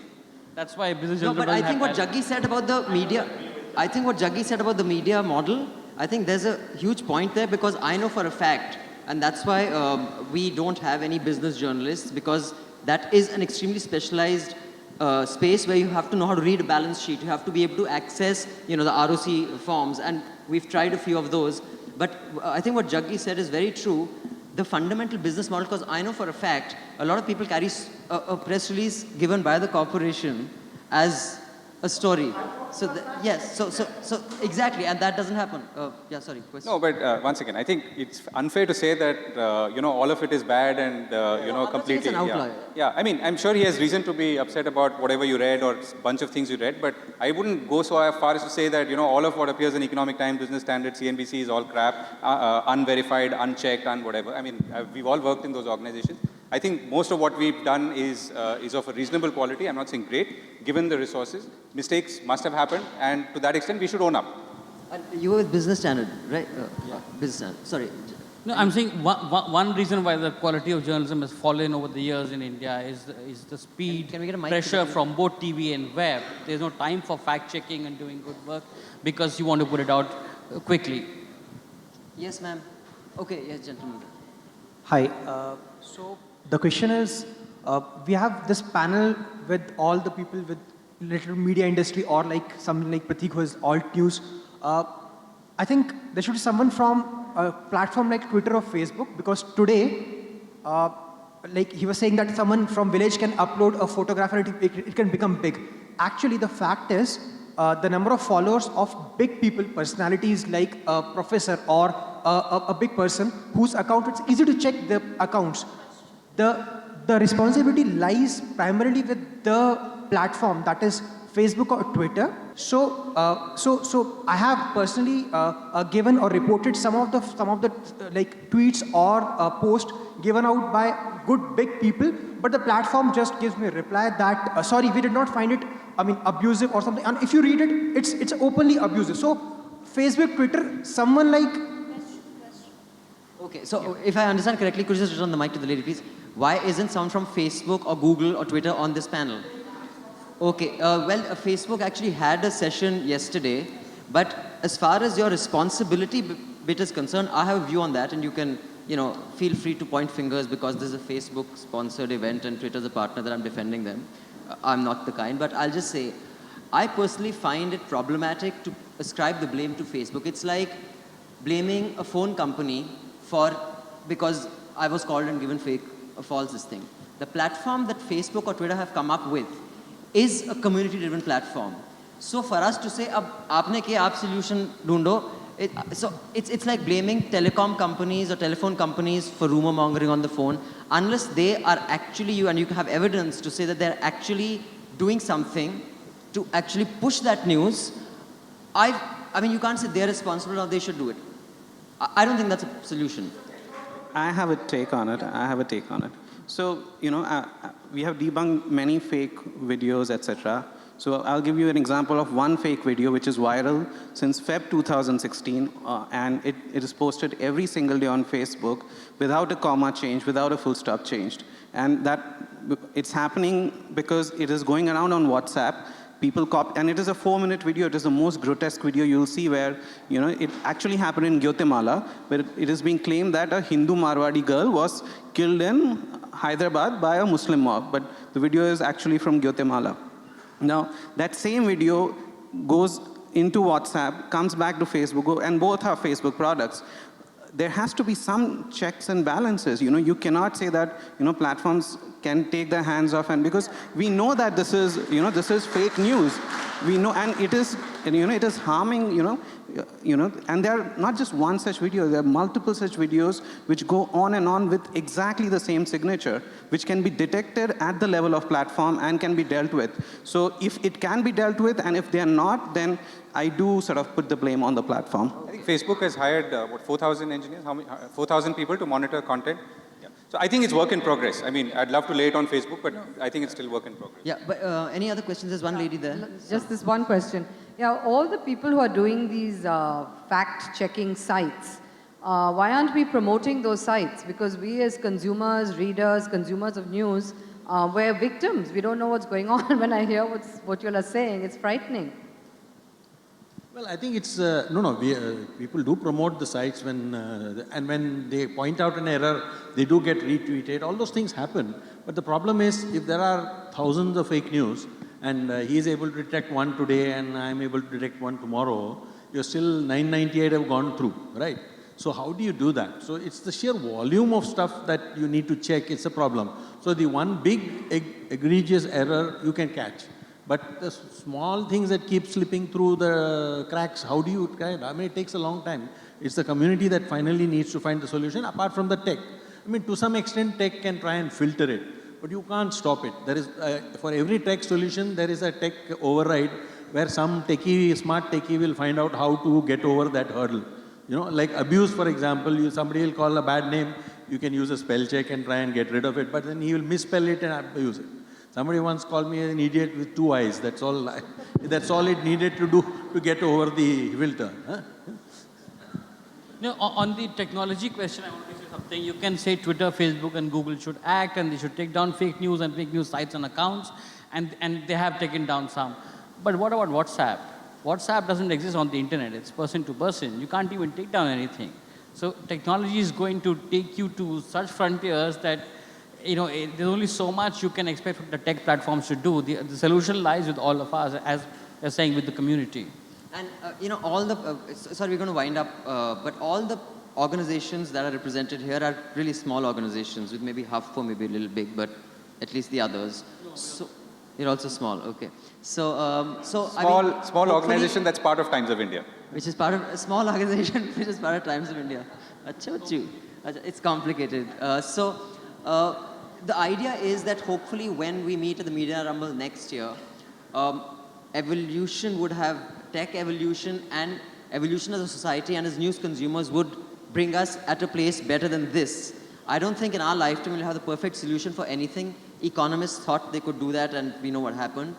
That's why business No, journalism but I doesn't think have what Jaggi said about the media, I think what Jaggi said about the media model, I think there's a huge point there, because I know for a fact, and that's why we don't have any business journalists, because that is an extremely specialized space where you have to know how to read a balance sheet. You have to be able to access, the ROC forms, and we've tried a few of those. But I think what Jaggi said is very true. The fundamental business model, because I know for a fact, a lot of people carry a press release given by the corporation as a story. So yes, so exactly, and that doesn't happen. Yeah, sorry. Question. No, but once again, I think it's unfair to say that all of it is bad and completely. It's an outlier. Yeah, I mean, I'm sure he has reason to be upset about whatever you read or a bunch of things you read, but I wouldn't go so far as to say that all of what appears in Economic Times, Business Standard, CNBC is all crap, unverified, unchecked, and whatever. I mean, we've all worked in those organizations. I think most of what we've done is of a reasonable quality. I'm not saying great, given the resources. Mistakes must have happened, and to that extent, we should own up. And you were with Business Standard, right? Yeah. Business Standard. Sorry. No, I'm saying one reason why the quality of journalism has fallen over the years in India is the speed, Can we get a mic pressure from both TV and web. There's no time for fact-checking and doing good work because you want to put it out quickly. Yes, ma'am. Okay, yes, gentlemen. Hi. So the question is, we have this panel with all the people with little media industry, or like something like Pratik, who is alt news. I think there should be someone from a platform like Twitter or Facebook, because today, like he was saying that someone from village can upload a photograph and it can become big. Actually, the fact is, the number of followers of big people, personalities like a professor or a big person whose account, it's easy to check the accounts. The responsibility lies primarily with the platform, that is Facebook or Twitter. So I have personally given or reported some of the like tweets or posts given out by good big people, but the platform just gives me a reply that sorry, we did not find it, abusive or something. And if you read it, it's openly abusive. So Facebook, Twitter, someone like. Okay, so if I understand correctly, could you just return the mic to the lady, please? Why isn't someone from Facebook or Google or Twitter on this panel? Okay, Facebook actually had a session yesterday, but as far as your responsibility bit is concerned, I have a view on that, and you can, feel free to point fingers because this is a Facebook-sponsored event and Twitter's a partner that I'm defending them. I'm not the kind, but I'll just say, I personally find it problematic to ascribe the blame to Facebook. It's like blaming a phone company because I was called and given a false this thing. The platform that Facebook or Twitter have come up with is a community-driven platform. So for us to say, ab aapne kiya, aap solution dhoondho, So it's like blaming telecom companies or telephone companies for rumor mongering on the phone, unless they are actually and you have evidence to say that they're actually doing something to actually push that news. I mean, you can't say they're responsible or they should do it. I don't think that's a solution. I have a take on it. So, we have debunked many fake videos, etc. So I'll give you an example of one fake video which is viral since Feb 2016, and it is posted every single day on Facebook without a comma change, without a full stop changed. And it's happening because it is going around on WhatsApp. People copy, and it is a 4-minute video. It is the most grotesque video you'll see where, it actually happened in Guatemala, where it is being claimed that a Hindu Marwadi girl was killed in Hyderabad by a Muslim mob, but the video is actually from Guatemala. Now, that same video goes into WhatsApp, comes back to Facebook, and both are Facebook products. There has to be some checks and balances. You cannot say that, platforms can take their hands off, and because we know that this is fake news. We know, and it is harming, and there are not just one such video, there are multiple such videos which go on and on with exactly the same signature, which can be detected at the level of platform and can be dealt with. So if it can be dealt with, and if they are not, then I do sort of put the blame on the platform. I think Facebook has hired, 4,000 engineers, 4,000 people to monitor content. Yeah. So I think it's work in progress. I mean, I'd love to lay it on Facebook, but I think it's still work in progress. Yeah, but any other questions? There's one lady there. Just this one question. Yeah, all the people who are doing these fact-checking sites, why aren't we promoting those sites? Because we as consumers, readers, consumers of news, we're victims. We don't know what's going on. When I hear what you all are saying, it's frightening. Well, I think it's, people do promote the sites and when they point out an error, they do get retweeted. All those things happen. But the problem is, if there are thousands of fake news, and he is able to detect one today and I'm able to detect one tomorrow, you're still 998 have gone through, right? So how do you do that? So it's the sheer volume of stuff that you need to check, it's a problem. So the one big egregious error you can catch. But the small things that keep slipping through the cracks, how do you try it? I mean, it takes a long time. It's the community that finally needs to find the solution, apart from the tech. I mean, to some extent, tech can try and filter it, but you can't stop it. There is, for every tech solution, there is a tech override where some techie, smart techie will find out how to get over that hurdle. Like abuse, for example, somebody will call a bad name, you can use a spell check and try and get rid of it, but then he will misspell it and abuse it. Somebody once called me an idiot with 2 eyes. That's all it needed to do to get over the filter. Huh? On the technology question, I want to say something. You can say Twitter, Facebook, and Google should act, and they should take down fake news and fake news sites and accounts, and they have taken down some. But what about WhatsApp? WhatsApp doesn't exist on the internet. It's person to person. You can't even take down anything. So technology is going to take you to such frontiers that there's only so much you can expect from the tech platforms to do. The solution lies with all of us, as they're saying, with the community. And, all the, sorry, we're going to wind up, but all the organizations that are represented here are really small organizations with maybe HuffPo, maybe a little big, but at least the others. So, you're also small, okay. So, small organization that's part of Times of India. Which is part of a small organization, which is part of Times of India. It's complicated. The idea is that hopefully when we meet at the Media Rumble next year, evolution would have, tech evolution and evolution as a society and as news consumers would bring us at a place better than this. I don't think in our lifetime we'll have the perfect solution for anything. Economists thought they could do that and we know what happened.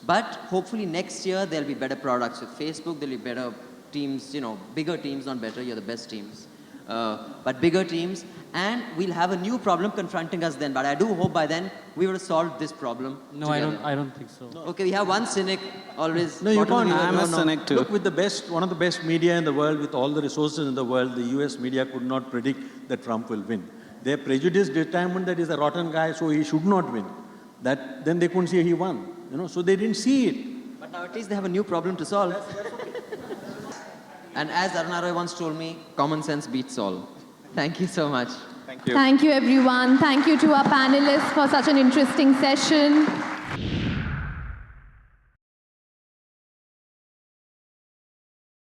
But hopefully next year there'll be better products with Facebook, there'll be better teams, bigger teams, not better, you're the best teams. But bigger teams, and we'll have a new problem confronting us then. But I do hope by then we would have solved this problem. No, together. I don't think so. Okay, we have one cynic always. No, you can't. I'm a cynic too. Look, with one of the best media in the world, with all the resources in the world, the US media could not predict that Trump will win. Their prejudiced determined that he's a rotten guy, so he should not win. Then they couldn't see he won. So they didn't see it. But now at least they have a new problem to solve. And as Aruna Roy once told me, common sense beats all. Thank you so much. Thank you. Thank you, everyone. Thank you to our panelists for such an interesting session.